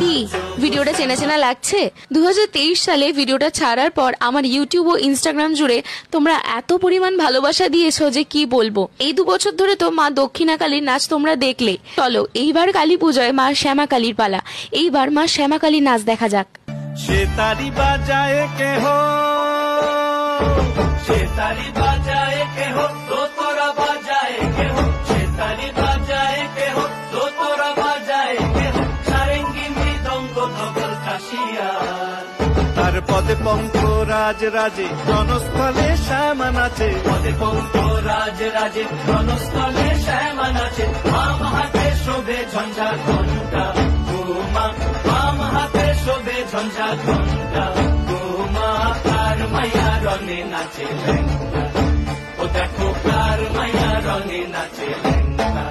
কি ভিডিওটা চেনা চেনা লাগছে? 2023 সালে ভিডিওটা ছাড়ার পর আমার ইউটিউব ও ইনস্টাগ্রাম জুড়ে তোমরা এত পরিমাণ ভালোবাসা দিয়েছো যে কি বলবো। এই 2 বছর ধরে তো মা দক্ষিণা কালীর নাচ তোমরা দেখলে। চলো এইবার কালী পুজোয় মা শ্যামা কালীর পালা। এইবার মা শ্যামা কালীর নাচ দেখা যাক। সে তারি বাজায় কেহ, সে তারি বাজায় কেহ, তো তোরা বাজায় কেহ, সে তারি বাজায় কেহ, তো তোরা বাজায় কেহ, সারেঙ্গি মৃদঙ্গ ধবল কাশিয়ার। তার পদে পঙ্ক রাজ রাজে, জনস্থলে শ্যামা নাচে, পদে পঙ্ক রাজ রাজে, জনস্থলে শ্যামা নাচে। বাম হাতে শোভে ঝঞ্ঝা ঘণ্টা, মা বাম হাতে শোভে ঝঞ্ঝা ঘণ্টা, মা কার মাইয়া রঙে নাচে লেঙ্গা, ও দেখো কার মাইয়া রঙে নাচে লেঙ্গা।